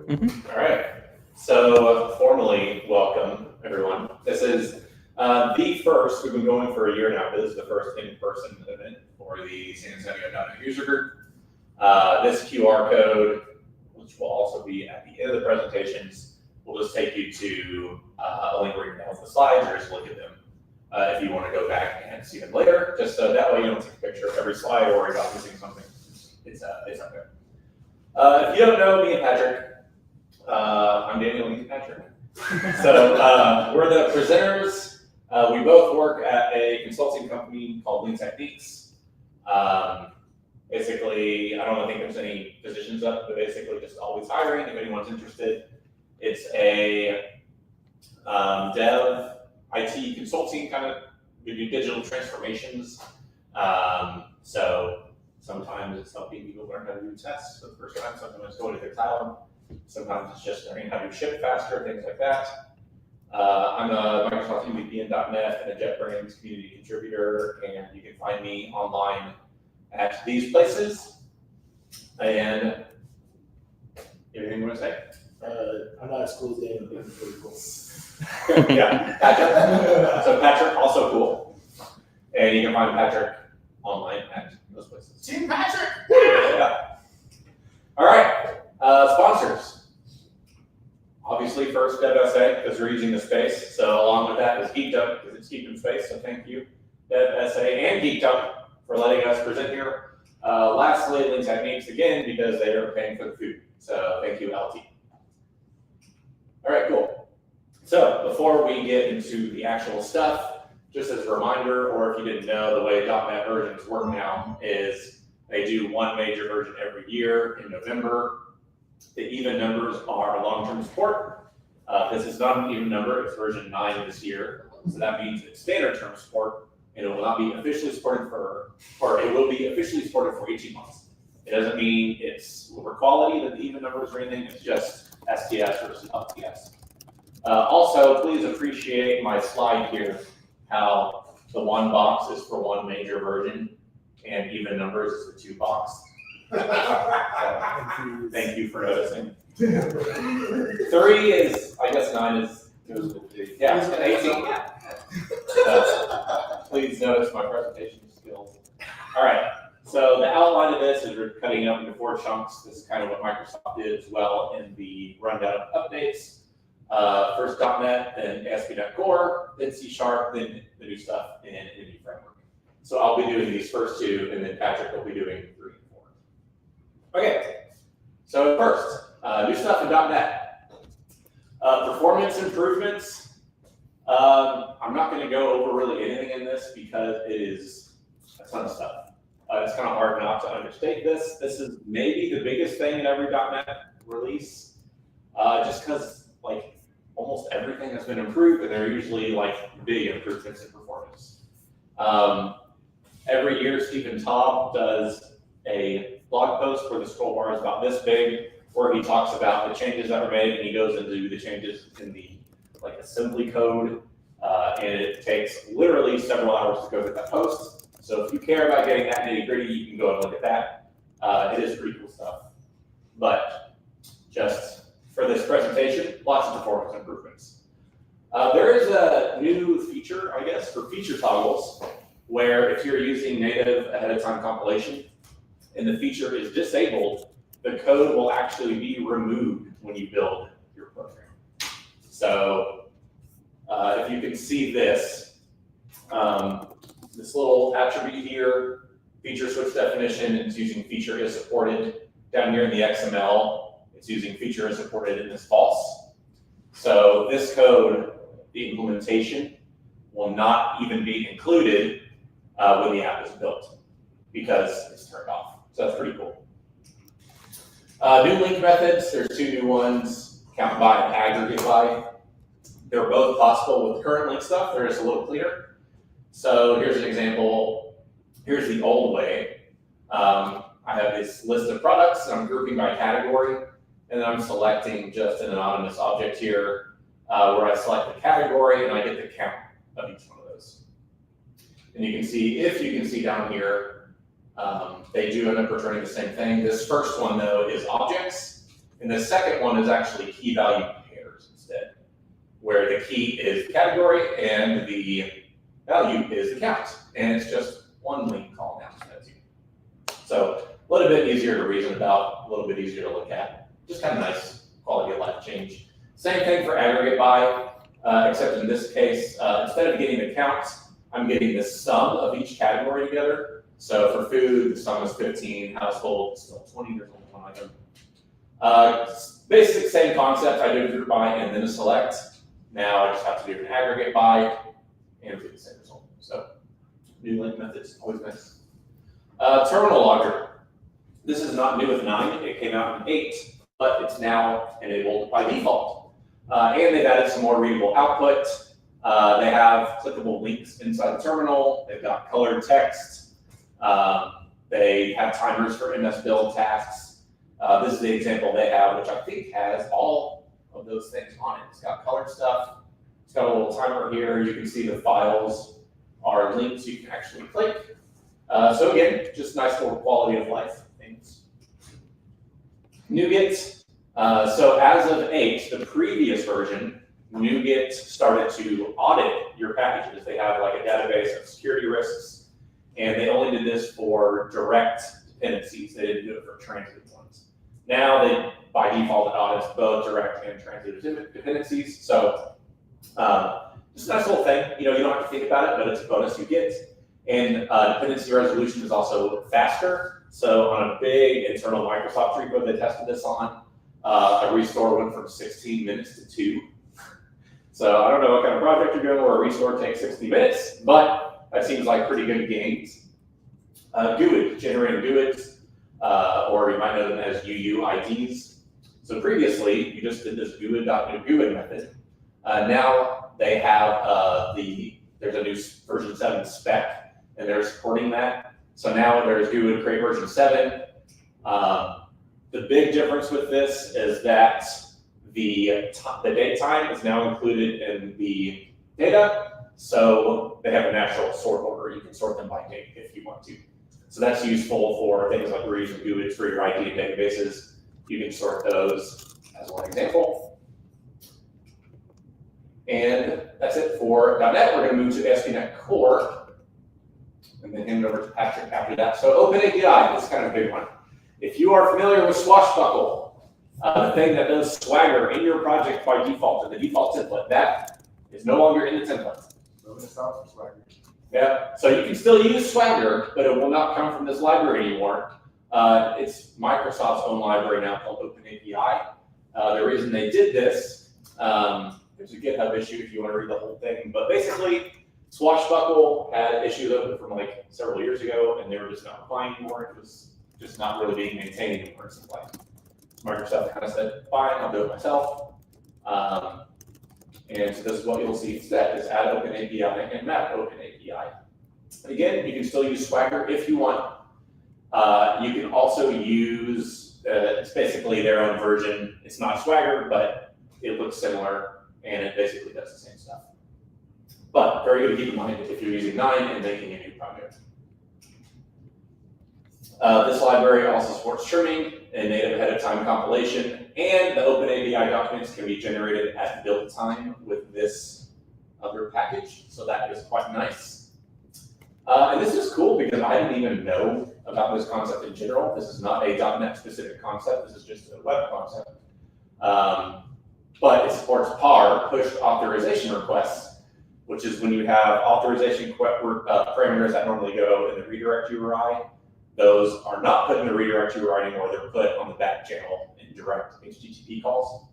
All right. So formally, welcome everyone. This is the first. We've been going for a year now, but this is the first in-person event for the San Antonio.NET User Group. This QR code, which will also be at the end of the presentations, will just take you to a link where you can download the slides or just look at them if you want to go back and see them later. Just so that way you don't take a picture of every slide or worry about missing something. It's up there. If you don't know me and Patrick, I'm Daniel and he's Patrick. So we're the presenters. We both work at a consulting company called Lean Techniques. Basically, I don't think there's any positions up, but basically just always hiring if anyone's interested. It's a dev, IT consulting kind of, we do digital transformations. So sometimes it's helping people learn how to do tests for the first time. Sometimes it's going to their cloud. Sometimes it's just learning how to ship faster, things like that. I'm a Microsoft MVP in .NET and a JetBrains community contributor, and you can find me online at these places. And anything you want to say? I'm not as cool as Daniel, but I'm pretty cool. Yeah, Patrick. So Patrick, also cool. And you can find Patrick online at those places. Team Patrick! Yeah. All right, sponsors. Obviously, first DevSA, because we're using the space. So along with that is Geekdom, because it's keeping space. So thank you, DevSA and Geekdom, for letting us present here. Lastly, Lean Techniques again, because they are paying for the food. So thank you, LT. All right, cool. So before we get into the actual stuff, just as a reminder, or if you didn't know, the way .NET versions work now is they do one major version every year in November. The even numbers are long-term support. This is not an even number, it's version 9 this year. So that means it's standard term support, and it will not be officially supported or it will be officially supported for 18 months. It doesn't mean it's lower quality than the even numbers or anything, it's just STS versus LTS. Also, please appreciate my slide here, how the one box is for one major version, and even numbers is the 2 box. Thank you for noticing. 3 is, I guess 9 is, yeah, 18. Please notice my presentation skills. All right, so the outline of this is we're cutting it up into 4 chunks. This is kind of what Microsoft did as well in the rundown of updates. First .NET, then ASP.NET Core, then C#, then the new stuff in Unity Framework. So I'll be doing these first 2, and then Patrick will be doing 3 and 4. Okay, so first, new stuff in .NET. Performance improvements. I'm not going to go over really anything in this because it is a ton of stuff. It's kind of hard not to understate this. This is maybe the biggest thing in every .NET release, just because like almost everything has been improved, and they're usually like big improvements in performance. Every year, Stephen Taub does a blog post where the scroll bar is about this big, where he talks about the changes that were made, and he goes into the changes in the like assembly code, and it takes literally several hours to go through that post. So if you care about getting that nitty gritty, you can go and look at that. It is pretty cool stuff. But just for this presentation, lots of performance improvements. There is a new feature, I guess, for feature toggles, where if you're using native ahead of time compilation and the feature is disabled, the code will actually be removed when you build your program. So if you can see this, this little attribute here, feature switch definition, it's using feature is supported. Down here in the XML, it's using feature is supported and is false. So this code, the implementation, will not even be included when the app is built because it's turned off. So that's pretty cool. New link methods, there's 2 new ones, count by and aggregate by. They're both possible with current link stuff. They're just a little cleaner. So here's an example. Here's the old way. I have this list of products, and I'm grouping by category, and then I'm selecting just an anonymous object here, where I select the category, and I get the count of each one of those. And you can see, if you can see down here, they do end up returning the same thing. This first one, though, is objects. And the second one is actually key value pairs instead, where the key is the category and the value is the count. And it's just one link column now. So a little bit easier to reason about, a little bit easier to look at. Just kind of nice quality of life change. Same thing for aggregate by, except in this case, instead of getting the counts, I'm getting the sum of each category together. So for food, the sum is 15, household, still 20, there's only one item. Basic same concept, I do a group by and then a select. Now I just have to do an aggregate by and get the same result. So new link methods, always nice. Terminal logger. This is not new with 9, it came out in 8, but it's now enabled by default. And they've added some more readable output. They have clickable links inside the terminal. They've got colored text. They have timers for MS Build tasks. This is the example they have, which I think has all of those things on it. It's got colored stuff. It's got a little timer here. You can see the files are links you can actually click. So again, just nice little quality of life things. NuGet. So as of 8, the previous version, NuGet started to audit your packages. They have like a database of security risks, and they only did this for direct dependencies. They didn't do it for transitive ones. Now they, by default, it audits both direct and transitive dependencies. So just a nice little thing. You don't have to think about it, but it's a bonus you get. And dependency resolution is also faster. So on a big internal Microsoft repo they tested this on, a restore went from 16 minutes to 2. So I don't know what kind of project you're doing where a restore takes 60 minutes, but that seems like pretty good gains. GUID, generating GUIDs, or you might know them as UUIDs. So previously, you just did this GUID.NewGUID method. Now they have there's a new version 7 spec, and they're supporting that. So now there's GUID create version 7. The big difference with this is that the date time is now included in the data. So they have a natural sort order. You can sort them by date if you want to. So that's useful for things like we're using GUIDs for your ID databases. You can sort those as one example. And that's it for .NET. We're going to move to ASP.NET Core, and then hand it over to Patrick after that. So OpenAPI, this is kind of a big one. If you are familiar with Swashbuckle, the thing that does Swagger in your project by default, in the default template, that is no longer in the template. Yeah, so you can still use Swagger, but it will not come from this library anymore. It's Microsoft's own library now called OpenAPI. The reason they did this, there's a GitHub issue if you want to read the whole thing, but basically, Swashbuckle had issues open from like several years ago, and they were just not replying anymore. It was just not really being maintained anymore. It's like Microsoft kind of said, fine, I'll do it myself. And so this is what you'll see instead, is add OpenAPI and map OpenAPI. Again, you can still use Swagger if you want. You can also use, it's basically their own version. It's not Swagger, but it looks similar, and it basically does the same stuff. But very good to keep in mind if you're using 9 and making a new project. This library also supports trimming and native ahead-of-time compilation, and the OpenAPI documents can be generated at build time with this other package, so that is quite nice. And this is cool because I didn't even know about this concept in general. This is not a .NET specific concept, this is just a web concept. But it supports PAR, pushed authorization requests, which is when you have authorization parameters that normally go in the redirect URI. Those are not put in the redirect URI anymore, they're put on the back channel in direct HTTP calls.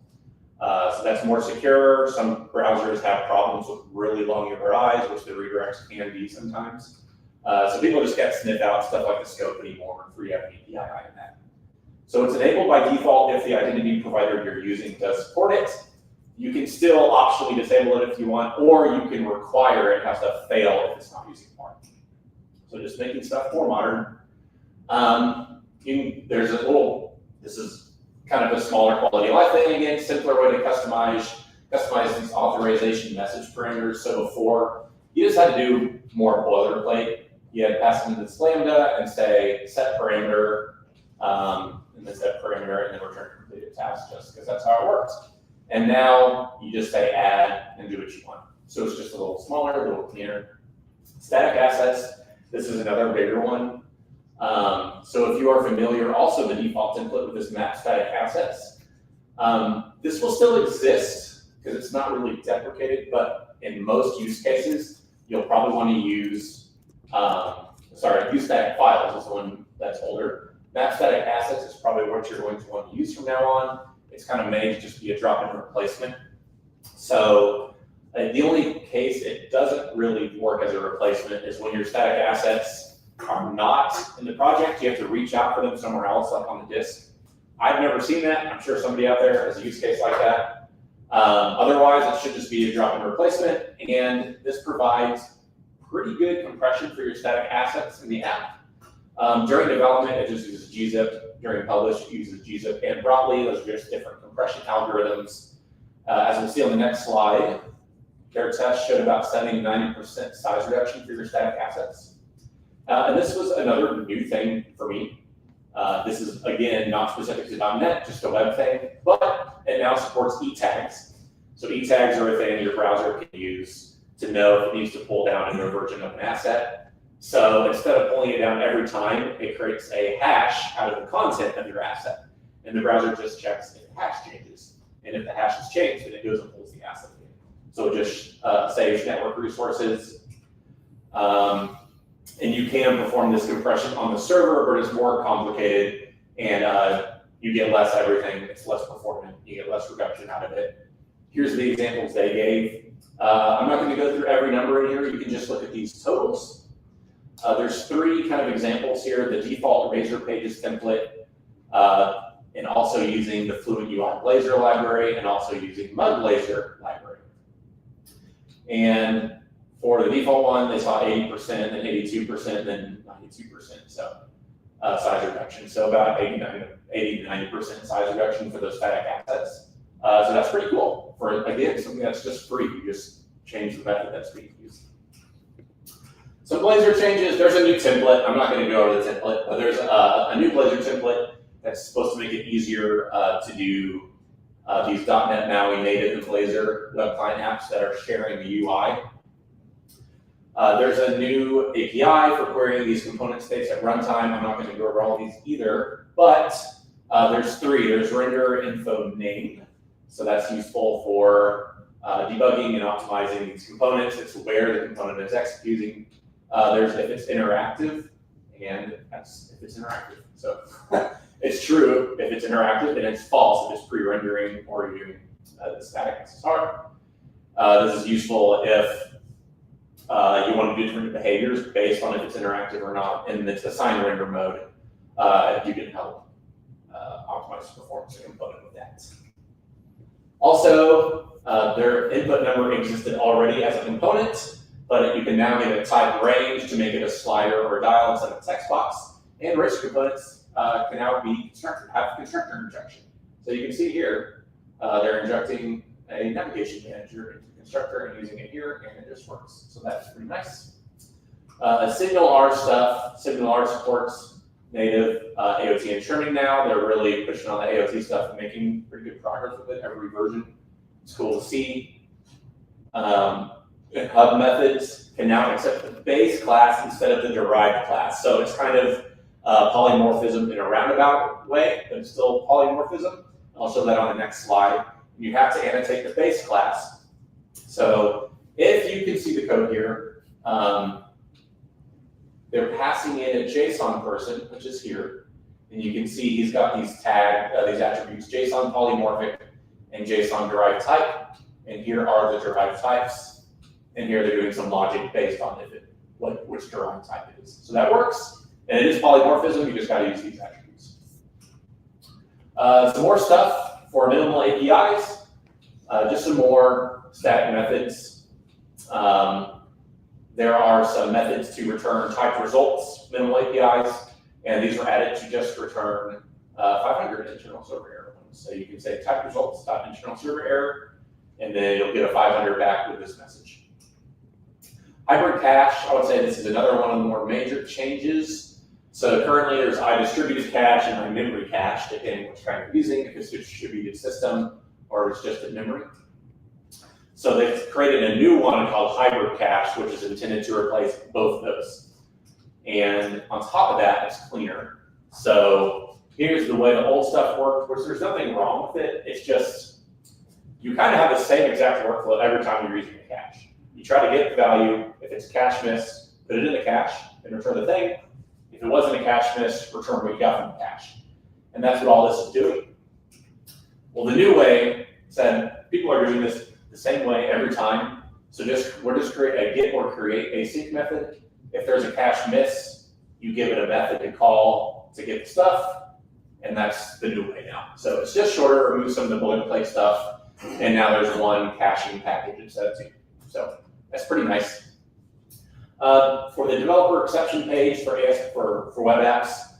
So that's more secure. Some browsers have problems with really long URIs, which the redirects can be sometimes. So people just can't sniff out stuff like the scope anymore if you have an API in that. So it's enabled by default if the identity provider you're using does support it. You can still optionally disable it if you want, or you can require it has to fail if it's not using PAR. So just making stuff more modern. There's a little, this is kind of a smaller quality of life thing again, simpler way to customize these authorization message parameters. So before, you just had to do more boilerplate. You had to pass into this Lambda and say set parameter, and and then set parameter, and then return completed task, just because that's how it works. And now you just say add and do what you want. So it's just a little smaller, a little cleaner. Static assets, this is another bigger one. So if you are familiar, also the default template with this map static assets, this will still exist because it's not really deprecated, but in most use cases, you'll probably want to use, use static files is the one that's older. Map static assets is probably what you're going to want to use from now on. It's kind of made to just be a drop-in replacement. So the only case it doesn't really work as a replacement is when your static assets are not in the project. You have to reach out for them somewhere else, like on the disk. I've never seen that. I'm sure somebody out there has a use case like that. Otherwise, it should just be a drop-in replacement, and this provides pretty good compression for your static assets in the app. During development, it just uses gzip. During publish, it uses gzip and Brotli. Those are just different compression algorithms. As we'll see on the next slide, their test showed about 70-90% size reduction for your static assets. And this was another new thing for me. This is, again, not specific to .NET, just a web thing, but it now supports e-tags. So e-tags are a thing your browser can use to know if it needs to pull down a new version of an asset. So instead of pulling it down every time, it creates a hash out of the content of your asset. And the browser just checks if the hash changes. And if the hash has changed, then it goes and pulls the asset again. So it just saves network resources. And you can perform this compression on the server, but it's more complicated, and you get less everything. It's less performant. You get less reduction out of it. Here's the examples they gave. I'm not going to go through every number in here. You can just look at these totals. There's three kind of examples here: the default Razor Pages template, and also using the Fluent UI Blazor library, and also using Mud Blazor library. And for the default one, they saw 80%, then 82%, then 92%. So size reduction. So about 80 to 90% size reduction for those static assets. So that's pretty cool. For, again, something that's just free. You just change the method that's being used. Some Blazor changes. There's a new template. I'm not going to go over the template, but there's a new Blazor template that's supposed to make it easier to do these .NET MAUI native and Blazor web client apps that are sharing the UI. There's a new API for querying these component states at runtime. I'm not going to go over all these either, but there's three. There's render info name. So that's useful for debugging and optimizing these components. It's where the component is executing. There's if it's interactive, and that's if it's interactive. So it's true if it's interactive, and it's false if it's pre-rendering or you're doing the static SSR. This is useful if you want to do different behaviors based on if it's interactive or not. In the assign render mode, you can help optimize the performance of the component with that. Also, their input number existed already as a component, but you can now give it type range to make it a slider or a dial instead of a text box. And rich components can now be constructed, have constructor injection. So you can see here, they're injecting a navigation manager into constructor and using it here, and it just works. So that's pretty nice. Signal R stuff. Signal R supports native AOT and trimming now. They're really pushing on the AOT stuff and making pretty good progress with it every version. It's cool to see. Hub methods can now accept the base class instead of the derived class. So it's kind of polymorphism in a roundabout way, but it's still polymorphism. I'll show that on the next slide. You have to annotate the base class. So if you can see the code here, they're passing in a JSON person, which is here. And you can see he's got these these attributes, JSON polymorphic and JSON derived type. And here are the derived types. And here they're doing some logic based on which derived type it is. So that works. And it is polymorphism, you just gotta use these attributes. Some more stuff for minimal APIs. Just some more static methods. There are some methods to return typed results, minimal APIs, and these were added to just return 500 internal server error ones. So you can say typed results internal server error, and then you'll get a 500 back with this message. Hybrid cache, I would say this is another one of the more major changes. So currently there's iDistributed cache and iMemory cache, depending which kind you're using, if it's a distributed system or it's just in memory. So they've created a new one called hybrid cache, which is intended to replace both of those. And on top of that, it's cleaner. So here's the way the old stuff worked, which there's nothing wrong with it. It's just, you kind of have the same exact workflow every time you're using a cache. You try to get the value. If it's a cache miss, put it in the cache and return the thing. If it wasn't a cache miss, return what you got from the cache. And that's what all this is doing. Well, the new way said people are doing this the same way every time. So we're just create a get or create async method. If there's a cache miss, you give it a method to call to get the stuff. And that's the new way now. So it's just shorter, remove some of the boilerplate stuff. And now there's one caching package instead of two. So that's pretty nice. For the developer exception page for web apps,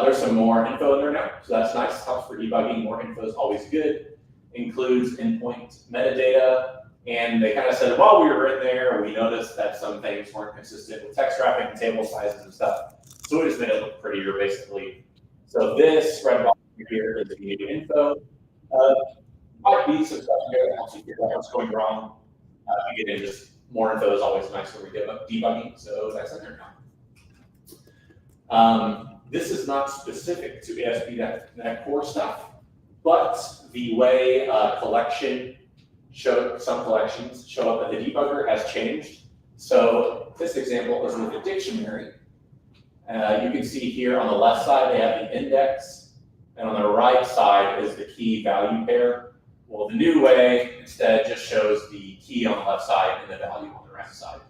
there's some more info in there now. So that's nice. Helps for debugging. More info is always good. Includes endpoint metadata. And they kind of said, while we were in there, we noticed that some things weren't consistent with text traffic and table sizes and stuff. So we just made it look prettier, basically. So this red box here is the new info. Might be some stuff here that helps you figure out what's going wrong. Again, just more info is always nice when we debugging, so that's in there now. This is not specific to ASP.NET Core stuff, but the way some collections show up in the debugger has changed. So this example is with the dictionary. You can see here on the left side, they have the index, and on the right side is the key value pair. Well, the new way instead just shows the key on the left side and the value on the right side.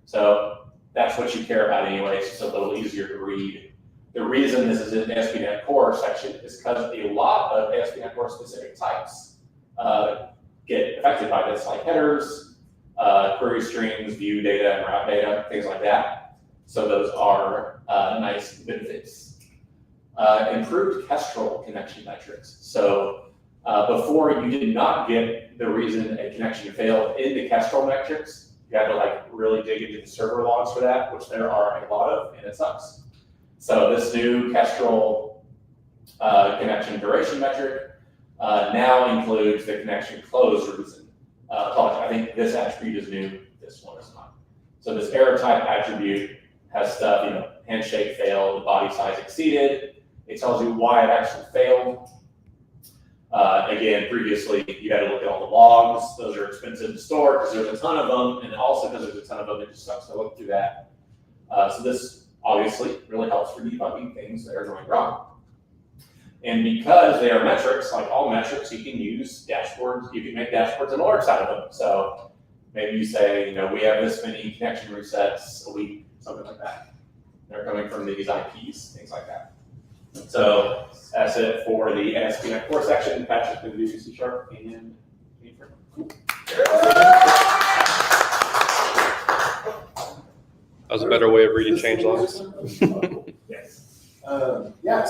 So that's what you care about anyway. It's just a little easier to read. The reason this is in the ASP.NET Core section is because a lot of ASP.NET Core specific types get affected by this, like headers, query strings, view data, and route data, things like that. So those are nice benefits. Improved Kestrel connection metrics. So before, you did not get the reason a connection failed in the Kestrel metrics. You had to really dig into the server logs for that, which there are a lot of, and it sucks. So this new Kestrel connection duration metric now includes the connection close reason. I think this attribute is new. This one is not. So this error type attribute has stuff, handshake failed, the body size exceeded. It tells you why it actually failed. Again, previously, you had to look at all the logs. Those are expensive to store because there's a ton of them, and also because there's a ton of them, it just sucks to look through that. So this obviously really helps for debugging things that are going wrong. And because they are metrics, like all metrics, you can use dashboards. You can make dashboards and alerts out of them. So maybe you say, we have this many connection resets a week, something like that. They're coming from these IPs, things like that. So that's it for the ASP.NET Core section. Patrick will do C# and That was a better way of reading change logs. Yes.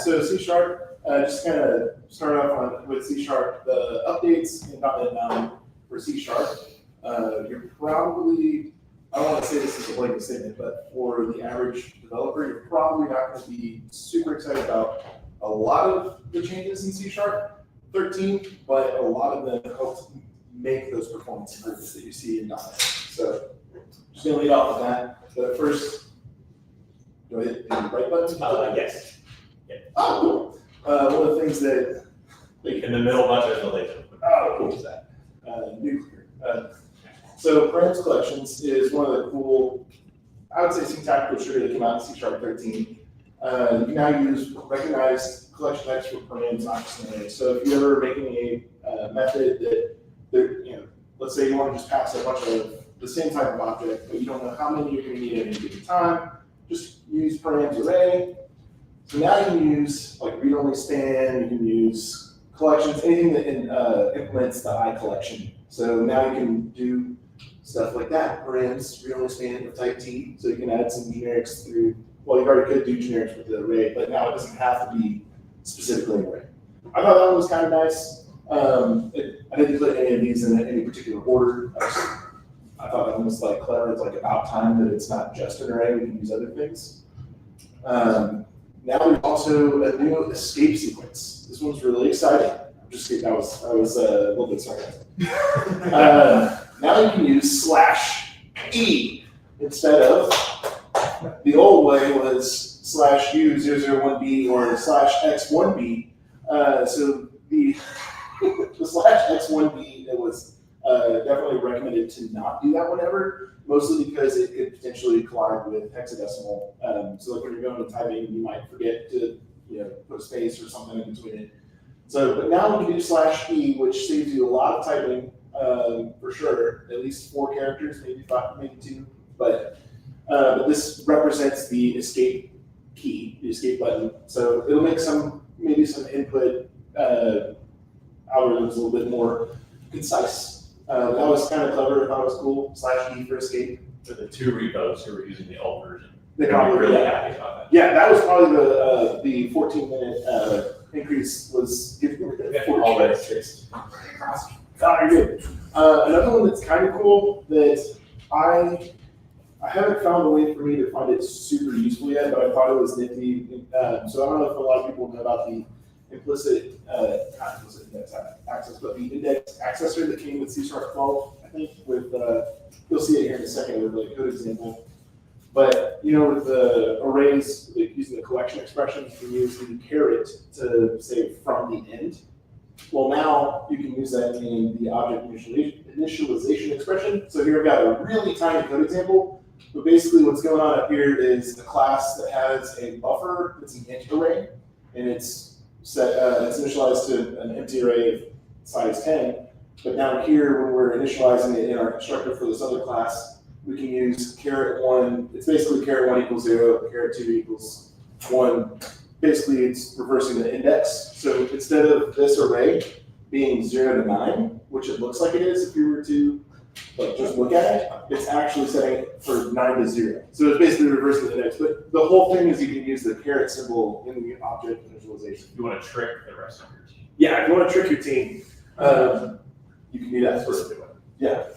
So C#, just kind of start off with C#, the updates in .NET 9 for C#. You're probably, I don't want to say this is a blanket statement, but for the average developer, you're probably not going to be super excited about a lot of the changes in C# 13, but a lot of them help make those performance improvements that you see in .NET. So just going to lead off with that. But first, do I hit the right button? Yes. Yeah. Oh, cool. One of the things that In the middle button is the laser. Oh, cool. Is that nuclear? So params collections is one of the cool, I would say, syntactical sugar that came out in C# 13. You can now use recognized collection types for params, not just arrays. So if you're ever making a method that, let's say you want to just pass a bunch of the same type of object, but you don't know how many you're going to need at any given time, just use params array. So now you can use read-only span, you can use collections, anything that implements the I collection. So now you can do stuff like that, params, read-only span of type T, so you can add some generics through, well, you already could do generics with the array, but now it doesn't have to be specifically an array. I thought that one was kind of nice. I didn't put any of these in any particular order. I thought that one was clever. It's about time that it's not just an array, we can use other things. Now there's also a new escape sequence. This one's really exciting. I'm just kidding, I was a little bit sarcastic. Now you can use /E instead of, the old way was /U001B or /X1B. So the /X1B, it was definitely recommended to not do that one ever, mostly because it could potentially collide with hexadecimal. So like when you're going to typing, you might forget to put a space or something in between it. So, but now we can do /E, which saves you a lot of typing, for sure, at least 4 characters, maybe 5, maybe 2. But this represents the escape key, the escape button. So it'll make maybe some input algorithms a little bit more concise. That was kind of clever. I thought it was cool. /E for escape. For the 2 repos who were using the old version, They they're probably really happy about that. Yeah, that was probably the 14-minute increase was giving me Yeah, 4 all that characters. Oh, you're good. Another one that's kind of cool that I haven't found a way for me to find it super useful yet, but I thought it was nifty. So I don't know if a lot of people know about the implicit, not implicit index access, but the index accessor that came with C# 12, I think, with, you'll see it here in a second with a code example. But, with the arrays, like using the collection expression, you can use the caret to say from the end. Well, now you can use that in the object initialization expression. So here I've got a really tiny code example, but basically what's going on up here is a class that has a buffer that's an int array, and it's set, it's initialized to an empty array of size 10. But down here, when we're initializing it in our constructor for this other class, we can use caret1. It's basically caret1 equals 0, caret2 equals 1. Basically, it's reversing the index. So instead of this array being 0 to 9, which it looks like it is if you were to just look at it, it's actually setting it for 9 to 0. So it's basically reversing the index. But the whole thing is you can use the caret symbol in the object initialization. You want to trick the rest of your team. Yeah, if you want to trick your team, you can do that sort of thing. Yeah.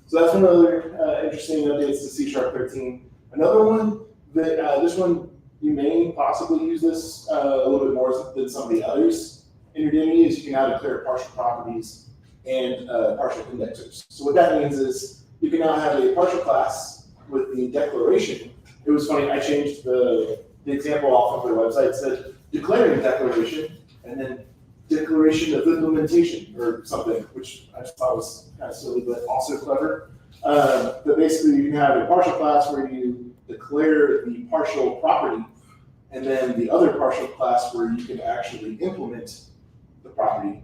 So that's one other interesting updates to C# 13. Another one that this one you may possibly use this a little bit more than some of the others in your DME is you can now declare partial properties and partial indexers. So what that means is you can now have a partial class with the declaration. It was funny, I changed the example off of their website. It said declaring declaration and then declaration of implementation or something, which I just thought was kind of silly, but also clever. But basically you can have a partial class where you declare the partial property, and then the other partial class where you can actually implement the property.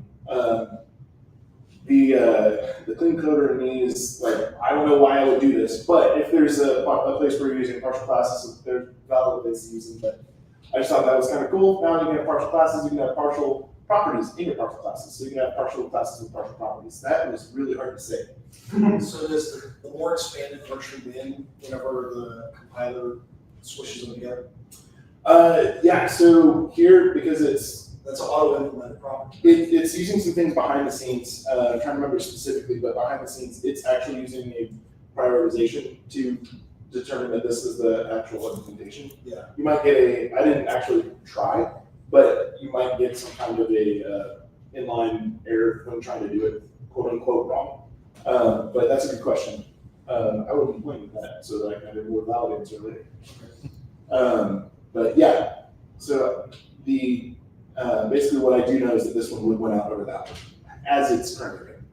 The clean coder in me is like, I don't know why I would do this, but if there's a place where you're using partial classes, there's valid ways to use them. But I just thought that was kind of cool. Now you can have partial classes, you can have partial properties in your partial classes. So you can have partial classes with partial properties. That was really hard to say. So does the more expanded version win whenever the compiler swishes them together? Yeah, so here, because That's an auto-implemented property. it's using some things behind the scenes, I'm trying to remember specifically, but behind the scenes, it's actually using a prioritization to determine that this is the actual implementation. Yeah. You might get I didn't actually try, but you might get some kind of a inline error when trying to do it quote unquote wrong. But that's a good question. I will complain with that so that I can have a more valid answer later. But yeah, so the basically what I do know is that this one would win out over that one, as it's currently written.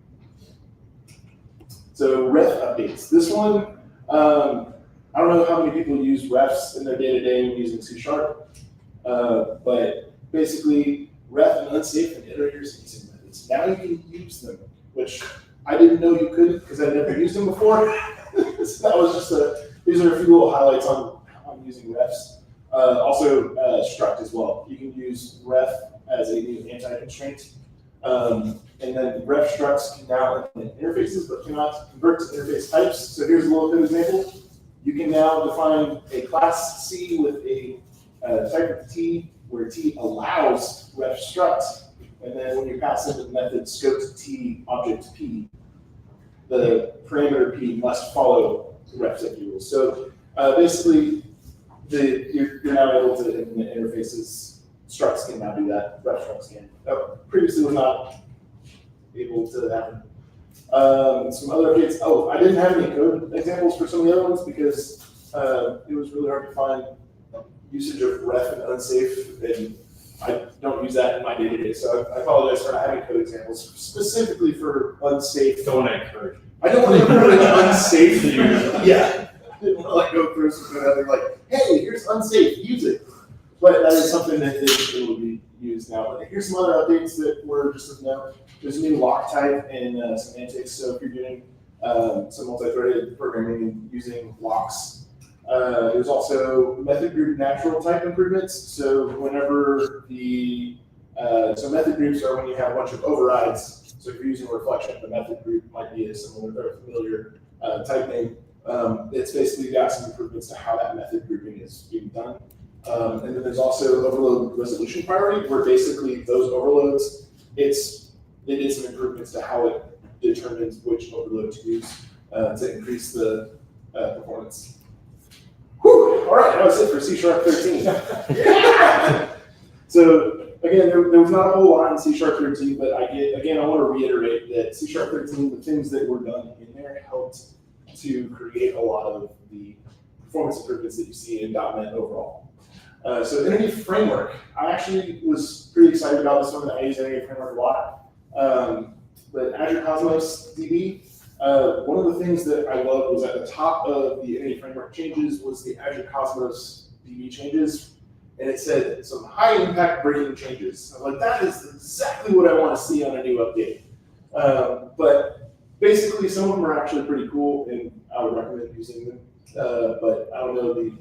So ref updates. This one, I don't know how many people use refs in their day-to-day when using C#, but basically ref and unsafe and iterator sequencing methods. Now you can use them, which I didn't know you could because I never used them before. So that was just these are a few little highlights on using refs. Also struct as well. You can use ref as a new anti-constraint. And then ref structs can now implement interfaces but cannot convert to interface types. So here's a little bit of example. You can now define a class C with a type of T where T allows ref struct. And then when you pass in the method scoped T object P, the parameter P must follow ref set rules. So basically, you're now able to, in the interfaces, structs can now do that, ref structs can. Previously was not able to happen. Some other updates, I didn't have any code examples for some of the other ones because it was really hard to find usage of ref and unsafe, and I don't use that in my day-to-day, so I apologize for not having code examples specifically for unsafe. Don't want to encourage. I don't want to encourage unsafe use. Yeah. I didn't want to like go through some code out there like, hey, here's unsafe, use it. But that is something that it will be used now. But here's some other updates that were just of note. There's a new lock type and semantics. So if you're doing some multi-threaded programming and using locks, there's also method group natural type improvements. So whenever so method groups are when you have a bunch of overrides. So if you're using reflection, the method group might be a similar or familiar type name. It's basically got some improvements to how that method grouping is being done. And then there's also overload resolution priority, where basically those overloads, they did some improvements to how it determines which overload to use to increase the performance. Whew, all right, that was it for C# 13. So again, there was not a whole lot in C# 13, but I want to reiterate that C# 13, the things that were done in there helped to create a lot of the performance improvements that you see in .NET overall. So Entity Framework, I actually was pretty excited about this one. I use Entity Framework a lot. But Azure Cosmos DB, one of the things that I loved was at the top of the Entity Framework changes was the Azure Cosmos DB changes. And it said some high impact breaking changes. I'm like, that is exactly what I want to see on a new update. But basically, some of them are actually pretty cool, and I would recommend using them. But I don't know the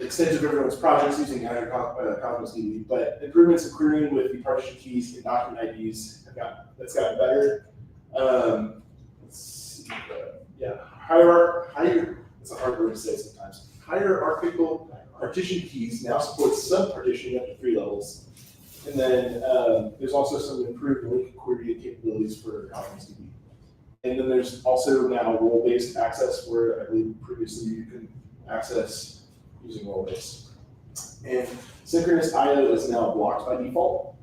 extent of everyone's projects using Azure Cosmos DB, but improvements in querying with the partition keys and document IDs that's gotten better. Let's see, it's a hard word to say sometimes. Hierarchical partition keys now support sub-partitioning up to 3 levels. And then there's also some improved link query capabilities for Cosmos DB. And then there's also now role-based access, where I believe previously you could access using role-based. And synchronous IO is now blocked by default.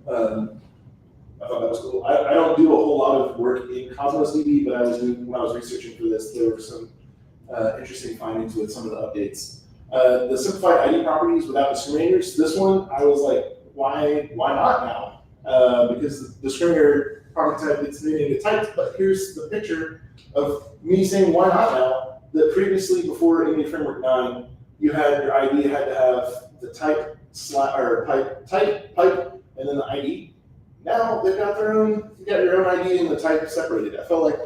I thought that was cool. I don't do a whole lot of work in Cosmos DB, but when I was researching for this, there were some interesting findings with some of the updates. The simplified ID properties without discriminators, this one, I was like, why not now? Because the discriminator property type it's naming the type, but here's the picture of me saying why not now, that previously before Entity Framework 9, your ID had to have the type, and then the ID. Now they've got you got your own ID and the type separated. I felt like,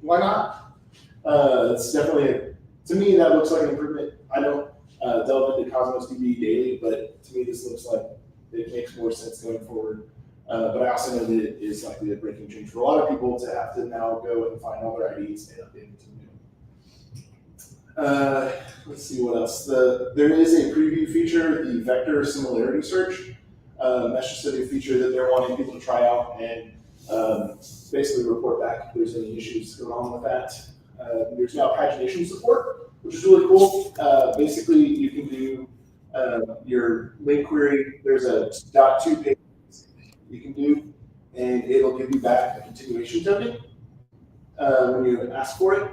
why not? It's definitely, to me, that looks like an improvement. I don't delve into Cosmos DB daily, but to me, this looks like it makes more sense going forward. But I also know that it is likely a breaking change for a lot of people to have to now go and find all their IDs and update it to new. Let's see what else. There is a preview feature, the vector similarity search. That's just a new feature that they're wanting people to try out and basically report back if there's any issues going on with that. There's now pagination support, which is really cool. Basically, you can do your link query. There's a .2 page you can do, and it'll give you back a continuation token when you ask for it.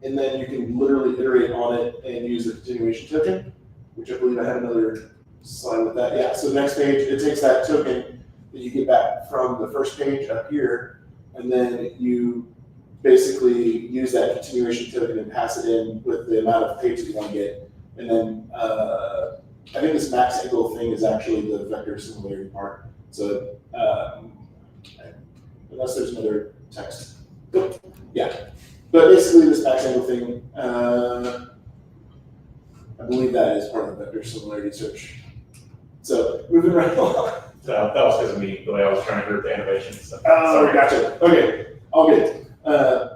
And then you can literally iterate on it and use the continuation token, which I believe I have another slide with that. Yeah, so the next page, it takes that token that you get back from the first page up here, and then you basically use that continuation token and pass it in with the amount of pages you want to get. And then I think this max angle thing is actually the vector similarity part. So unless there's another text. Yeah. But basically this max angle thing, I believe that is part of the vector similarity search. So moving right along. That was because of me, the way I was trying to group the animations. So. Oh, gotcha. Okay, all good.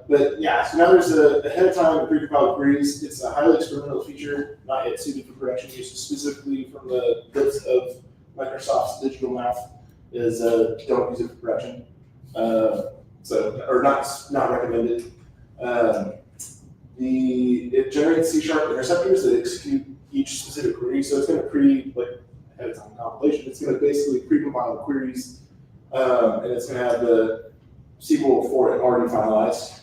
But yeah, so now there's ahead of time pre-compiled queries. It's a highly experimental feature, not yet suited for production use, specifically from the lips of Microsoft's digital mouth, is don't use it for production. Or not recommended. It generates C# interceptors that execute each specific query. So it's going to ahead of time compilation. It's going to basically pre-compile the queries, and it's going to have the SQL for it already finalized.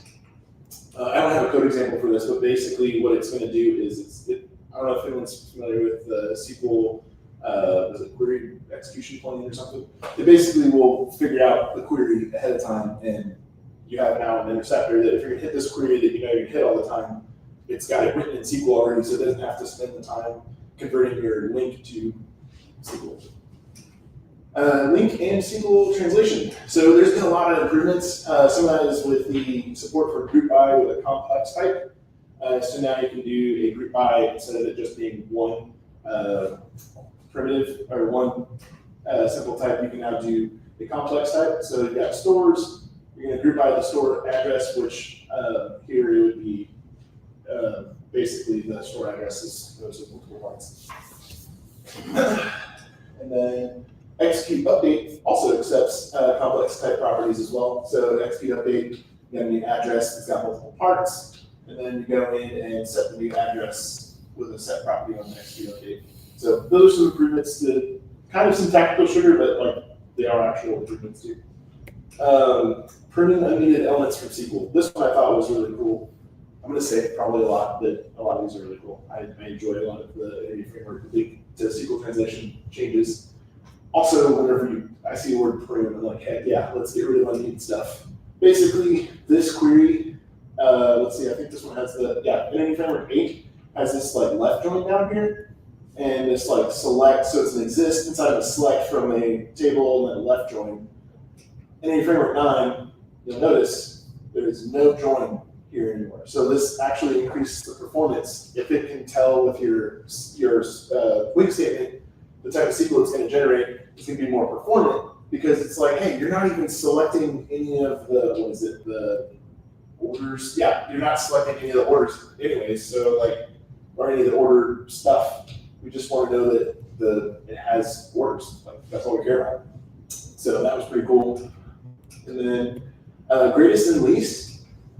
I don't have a code example for this, but basically what it's going to do is I don't know if anyone's familiar with the SQL, was it query execution planning or something? It basically will figure out the query ahead of time, and you have now an interceptor that if you're going to hit this query that you know you're hit all the time, it's got it written in SQL already, so it doesn't have to spend the time converting your link to SQL. Link and SQL translation. So there's been a lot of improvements. Some of that is with the support for group by with a complex type. So now you can do a group by instead of it just being one primitive or one simple type. You can now do a complex type. So you've got stores. You're going to group by the store address, which here it would be basically the store address is those are multiple parts. And then execute update also accepts complex type properties as well. So execute update, you have the address that's got multiple parts, and then you go in and set the new address with a set property on the execute update. So those are some improvements to kind of some tactical sugar, but like they are actual improvements too. Printing unneeded elements from SQL. This one I thought was really cool. I'm going to say probably a lot, but a lot of these are really cool. I enjoy a lot of the Entity Framework link to SQL translation changes. Also, whenever I see the word print, I'm like, heck yeah, let's get rid of unneeded stuff. Basically, this query, let's see, I think this one has Entity Framework 8 has this like left join down here, and this like select, so it's an exist inside of a select from a table and then a left join. Entity Framework 9, you'll notice there is no join here anymore. So this actually increases the performance if it can tell with your link statement the type of SQL it's going to generate. It's going to be more performant because it's like, hey, you're not even selecting any of the orders. Yeah, you're not selecting any of the orders anyways. So like, or any of the order stuff. We just want to know that it has orders. Like, that's all we care about. So that was pretty cool. And then greatest and least.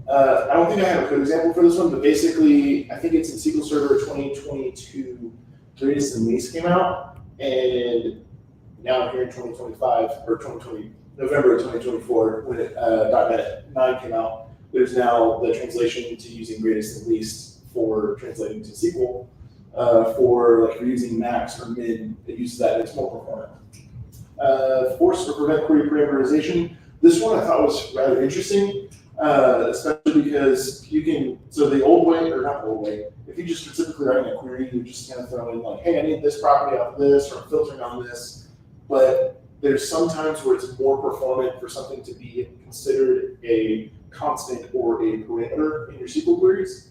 I don't think I have a code example for this one, but basically, I think it's in SQL Server 2022, greatest and least came out, and now here in 2025, or 2020, November of 2024, when .NET 9 came out, there's now the translation to using greatest and least for translating to SQL. For like you're using max or min, it uses that, and it's more performant. Force or prevent query parameterization. This one I thought was rather interesting. Especially because you can, so the old way, or not the old way, if you just specifically writing a query, you just kind of throw in like, hey, I need this property off of this, or I'm filtering on this. But there's sometimes where it's more performant for something to be considered a constant or a parameter in your SQL queries.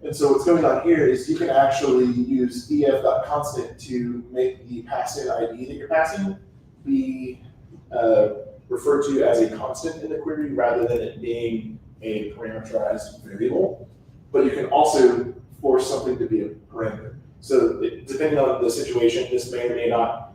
And so what's going on here is you can actually use ef.constant to make the passed-in ID that you're passing be referred to as a constant in the query rather than it being a parameterized variable. But you can also force something to be a parameter. So depending on the situation, this may or may not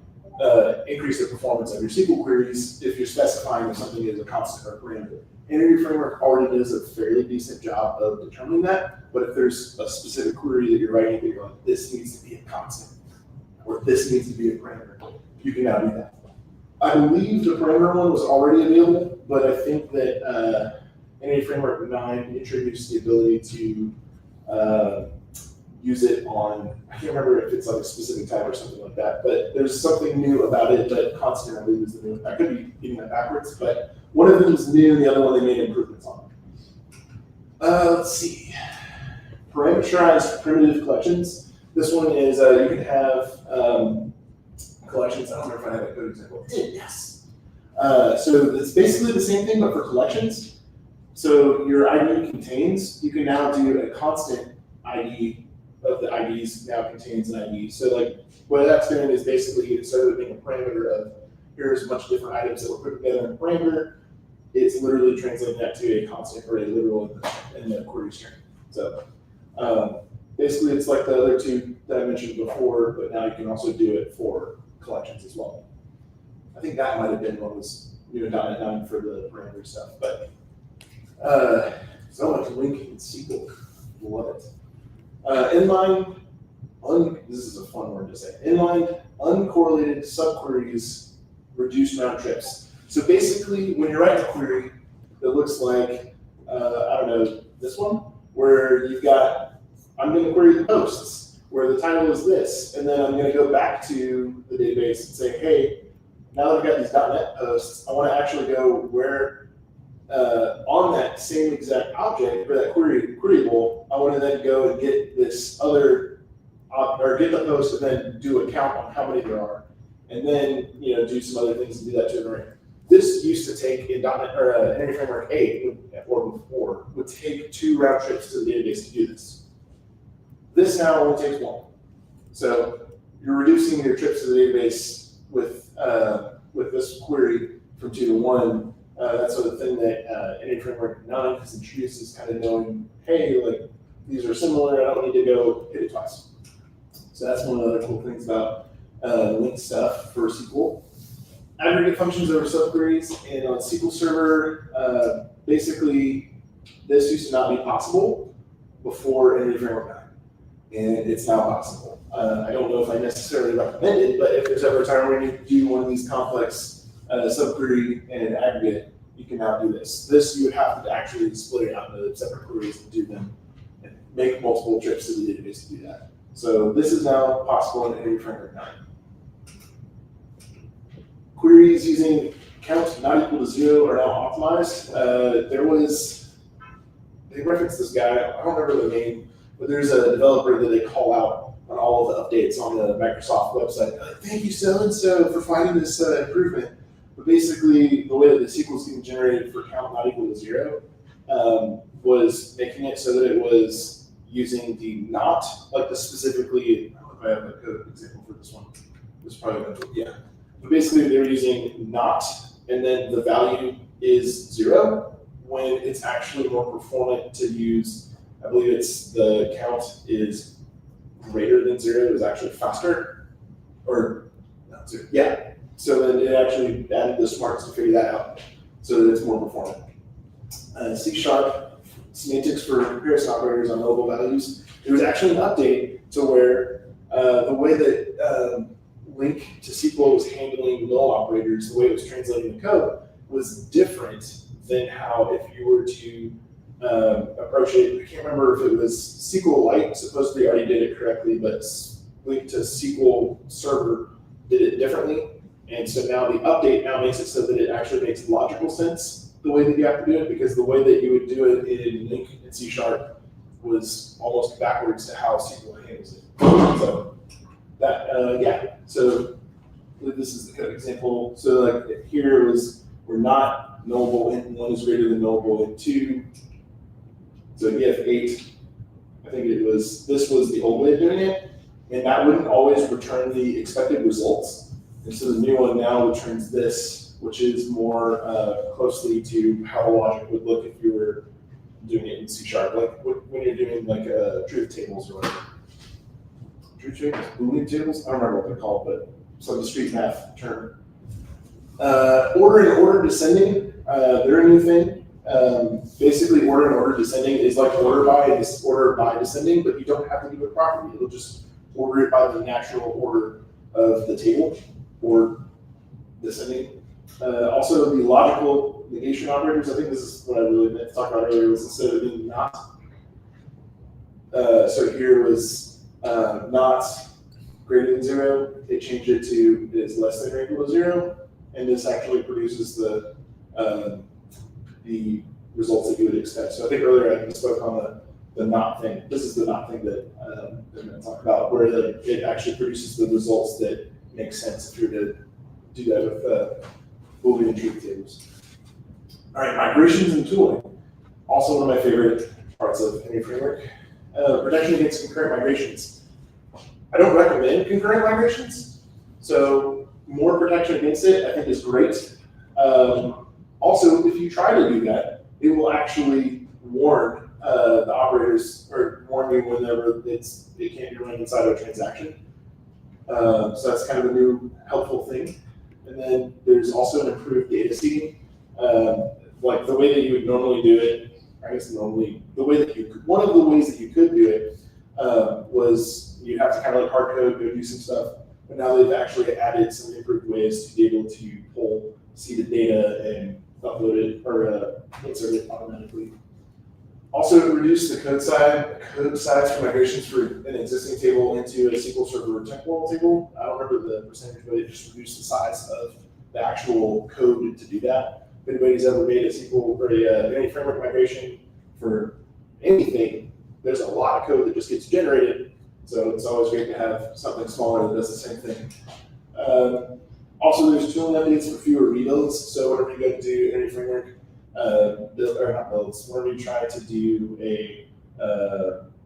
increase the performance of your SQL queries if you're specifying that something is a constant or a parameter. Entity Framework already does a fairly decent job of determining that, but if there's a specific query that you're writing that you're like, this needs to be a constant, or this needs to be a parameter, you can now do that. I believe the parameter one was already available, but I think that Entity Framework 9 introduced the ability to use it on, I can't remember if it's like a specific type or something like that, but there's something new about it, but constant I believe is the new. I could be getting that backwards, but one of them is new and the other one they made improvements on. Let's see. Parameterized primitive collections. This one is you can have collections. I don't remember if I have a code example. Yes. So it's basically the same thing, but for collections. So your ID contains, you can now do a constant ID of the IDs now contains an ID. So like what that's doing is basically instead of being a parameter of here's a bunch of different items that were put together in a parameter, it's literally translating that to a constant or a literal in the query string. So basically it's like the other two that I mentioned before, but now you can also do it for collections as well. I think that might have been what was new in .NET 9 for the parameter stuff, but so much link in SQL, love it. Inline, this is a fun word to say, inline uncorrelated subqueries reduce round trips. So basically, when you're writing a query that looks like, I don't know, this one, where you've got, I'm going to query the posts, where the title is this, and then I'm going to go back to the database and say, hey, now that I've got these .NET posts, I want to actually go where, on that same exact object, or that queryable, I want to then go and get this other, or get the post and then do a count on how many there are, and then, do some other things and do that to an array. This used to take in .NET or Entity Framework 8 or before would take 2 round trips to the database to do this. This now only takes 1. So you're reducing your trips to the database with this query from 2 to 1. That's sort of the thing that Entity Framework 9 has introduced, is kind of knowing, hey, like these are similar. I don't need to go hit it twice. So that's one of the other cool things about link stuff for SQL. Aggregate functions over subqueries, and on SQL Server, basically this used to not be possible before Entity Framework 9, and it's now possible. I don't know if I necessarily recommend it, but if there's ever a time where you need to do one of these complex subquery and aggregate, you can now do this. This you would have to actually split it out into separate queries and do them, and make multiple trips to the database to do that. So this is now possible in Entity Framework 9. Queries using count not equal to 0 are now optimized. They referenced this guy, I don't remember the name, but there's a developer that they call out on all of the updates on the Microsoft website. Thank you so-and-so for finding this improvement. But basically, the way that the SQL is getting generated for count not equal to 0 was making it so that it was using the not, like the specifically, I don't know if I have a code example for this one. This is probably going to, yeah. But basically, they were using not, and then the value is 0, when it's actually more performant to use, I believe it's the count is greater than 0, is actually faster, or not 0, yeah. So then it actually added the smarts to figure that out, so that it's more performant. C# semantics for comparison operators on nullable values. There was actually an update to where the way that Link to SQL was handling null operators, the way it was translating the code, was different than how if you were to approach it. I can't remember if it was SQLite supposedly already did it correctly, but Link to SQL Server did it differently. And so now the update now makes it so that it actually makes logical sense the way that you have to do it, because the way that you would do it in Link and C# was almost backwards to how SQL handles it. So that, yeah, so this is the code example. So like here was, we're not nullable int 1 is greater than nullable int 2. So if 8, I think it was, this was the old way of doing it, and that wouldn't always return the expected results. And so the new one now returns this, which is more closely to how the logic would look if you were doing it in C#, like when you're doing like truth tables or whatever. Truth tables, Boolean tables, I don't remember what they're called, but some discrete math term. Order and order descending, they're a new thing. Basically, order and order descending is like order by descending, but you don't have to do it properly. It'll just order it by the natural order of the table, or descending. Also, the logical negation operators, I think this is what I really meant to talk about earlier, was instead of being not. So here was not greater than 0, they changed it to is less than or equal to 0, and this actually produces the results that you would expect. So I think earlier I spoke on the not thing. This is the not thing that I'm going to talk about, where it actually produces the results that make sense if you're to do that with Boolean truth tables. All right, migrations and tooling. Also one of my favorite parts of any framework. Protection against concurrent migrations. I don't recommend concurrent migrations, so more protection against it I think is great. Also, if you try to do that, it will actually warn the operators, or warn you whenever it can't be running inside of a transaction. So that's kind of a new helpful thing. And then there's also an improved data seeding. Like the way that you would normally do it, I guess normally, the way that you could, one of the ways that you could do it was you have to kind of like hard code, go do some stuff. But now they've actually added some improved ways to be able to see the data and upload it or insert it automatically. Also, reduce the code size for migrations for an existing table into a SQL Server temporal table. I don't remember the percentage, but it just reduced the size of the actual code to do that. If anybody's ever made a SQL or any framework migration for anything, there's a lot of code that just gets generated. So it's always great to have something smaller that does the same thing. Also, there's tooling updates for fewer rebuilds. So whenever you go to do any framework, whenever you try to do a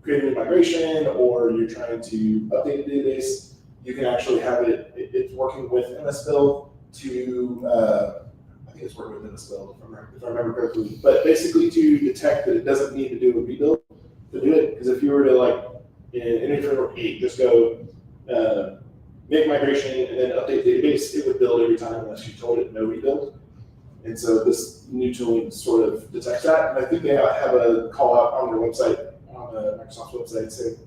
create a new migration or you're trying to update a database, you can actually have it's working with MSBuild to, I think it's working with MSBuild if I remember correctly, but basically to detect that it doesn't need to do a rebuild to do it. Because if you were to like, in any framework 8, just go make migration and then update database, it would build every time unless you told it no rebuild. And so this new tooling sort of detects that. And I think they have a call out on their website, on the Microsoft website,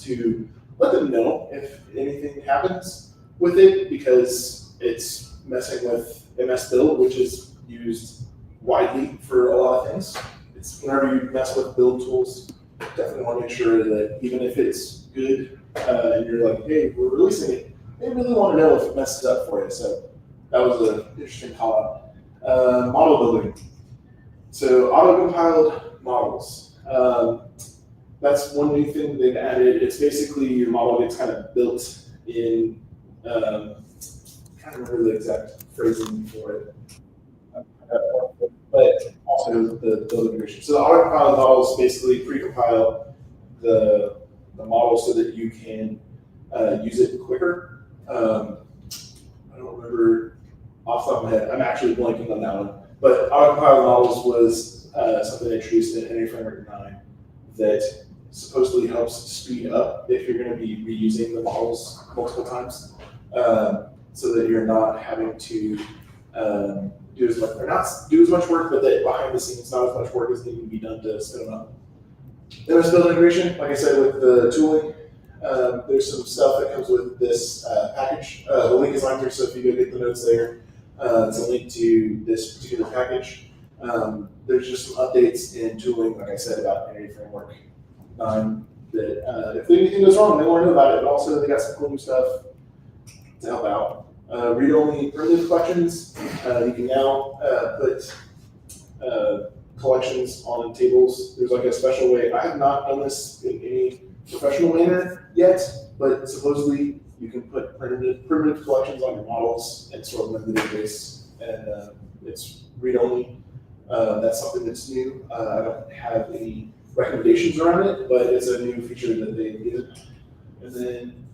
to let them know if anything happens with it, because it's messing with MSBuild, which is used widely for a lot of things. It's whenever you mess with build tools, definitely want to make sure that even if it's good and you're like, hey, we're releasing it, they really want to know if it messes up for you. So that was an interesting call out. Model building. So auto-compiled models. That's one new thing they've added. It's basically your model gets kind of built in, I can't remember the exact phrasing for it, but also the build integration. So the auto-compiled models basically pre-compile the model so that you can use it quicker. I don't remember off the top of my head, I'm actually blanking on that one. But auto-compiled models was something introduced in NA Framework 9 that supposedly helps speed up if you're going to be reusing the models multiple times, so that you're not having to do as much, or not do as much work, but that behind the scenes, not as much work is needing to be done to spin them up. Then there's build integration, like I said, with the tooling. There's some stuff that comes with this package. The link is on here, so if you go get the notes there, it's a link to this particular package. There's just some updates in tooling, like I said, about NA Framework 9, that if anything goes wrong, they want to know about it, but also they got some cool new stuff to help out. Read-only primitive collections. You can now put collections on tables. There's like a special way. I have not done this in any professional manner yet, but supposedly you can put primitive collections on your models and store them in the database, and it's read-only. That's something that's new. I don't have any recommendations around it, but it's a new feature that they did. And then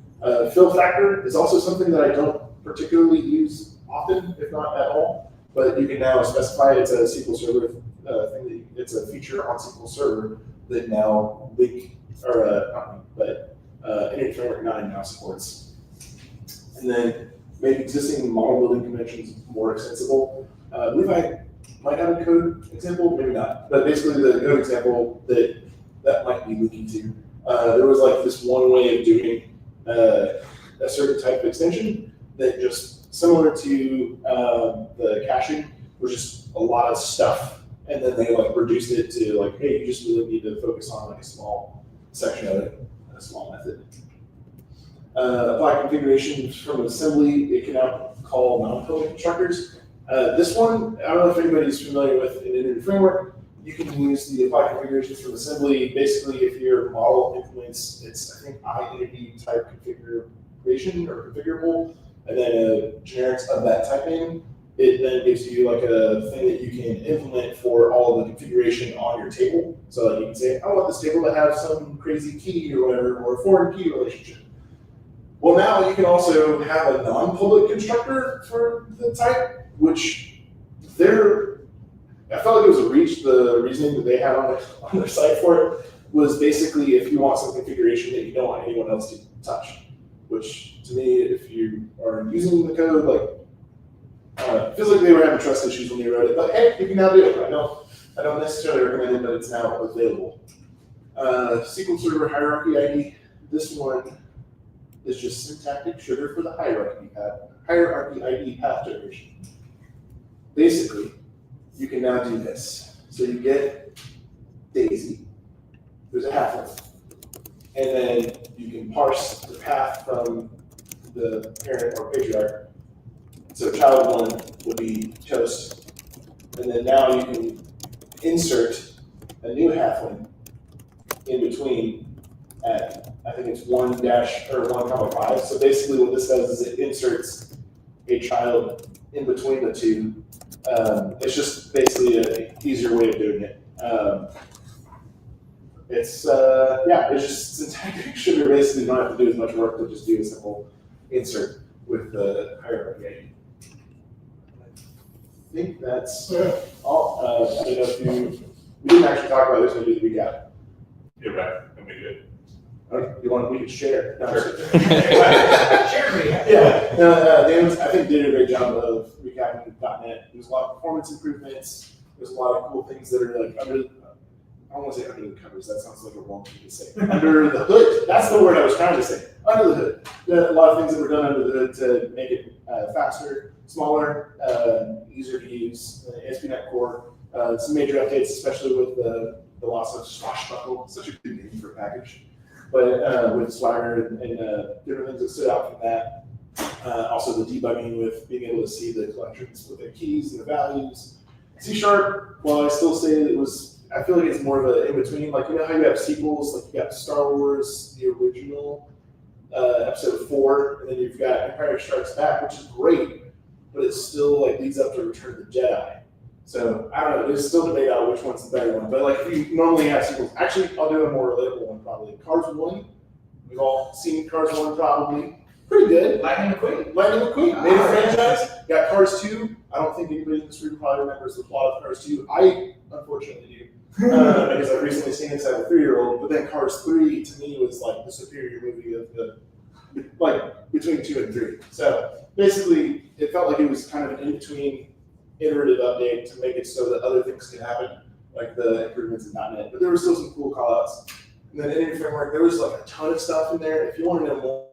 fill factor is also something that I don't particularly use often, if not at all, but you can now specify it's a SQL Server thing. It's a feature on SQL Server that now NA Framework 9 now supports. And then make existing model building conventions more extensible. I believe I might have a code example, maybe not, but basically the code example that might be linking to. There was like this one way of doing a certain type of extension that just similar to the caching was just a lot of stuff, and then they like reduced it to like, hey, you just really need to focus on like a small section of it, a small method. Apply configurations from assembly. It can now call non-public constructors. This one, I don't know if anybody's familiar with an Entity Framework. You can use the apply configurations from assembly. Basically, if your model implements its, I think, IEntity type configuration or configurable, and then a generics of that typing, it then gives you like a thing that you can implement for all of the configuration on your table. So you can say, I want this table to have some crazy key or whatever, or a foreign key relationship. Well, now you can also have a non-public constructor for the type, which I felt like it was a reach. The reasoning that they had on their site for it was basically if you want some configuration that you don't want anyone else to touch, which to me, if you are using the code, like, feels like they were having trust issues when they wrote it, but hey, you can now do it. I don't necessarily recommend it, but it's now available. SQL Server Hierarchy ID. This one is just syntactic sugar for the hierarchy ID path generation. Basically, you can now do this. So you get Daisy. There's a half-life. And then you can parse the path from the parent or patriarch. So child 1 would be toast. And then now you can insert a new halfling in between at, I think it's 1-1,5. So basically what this does is it inserts a child in between the two. It's just basically an easier way of doing it. It's just syntactic sugar. Basically, you don't have to do as much work to just do a simple insert with the hierarchy. I think that's all. I don't know if we didn't actually talk about this when we did the recap. You're right, and we did. Okay, we could share. No, Sure. Yeah, Dan, I think, did a great job of recapping with .NET. There's a lot of performance improvements. There's a lot of cool things that are like I don't want to say under the covers. That sounds like a wrong thing to say. Under the hood. That's the word I was trying to say. Under the hood. A lot of things that were done under the hood to make it faster, smaller, easier to use. ASP.NET Core. Some major updates, especially with the loss of Swashbuckle. Such a good name for a package. But with Swagger and different things that stood out from that. Also the debugging with being able to see the collections with the keys and the values. C#, well, I still say that I feel like it's more of an in-between. Like, you know how you have sequels, like you got Star Wars, the original, episode 4, and then you've got Empire Strikes Back, which is great, but it still like leads up to Return of the Jedi. So I don't know, there's still debate on which one's the better one. But like if you normally have sequels, actually I'll do a more relatable one probably. Cars 1, we've all seen Cars 1 probably. Pretty good. Lightning McQueen. Lightning McQueen, made a franchise. Got Cars 2. I don't think anybody in this room probably remembers the plot of Cars 2. I unfortunately do. Because I've recently seen it as a 3-year-old, but then Cars 3 to me was like the superior movie of between 2 and 3. So basically, it felt like it was kind of an in-between iterative update to make it so that other things could happen, like the improvements in .NET. But there were still some cool callouts. And then Entity Framework, there was like a ton of stuff in there. If you want to know more,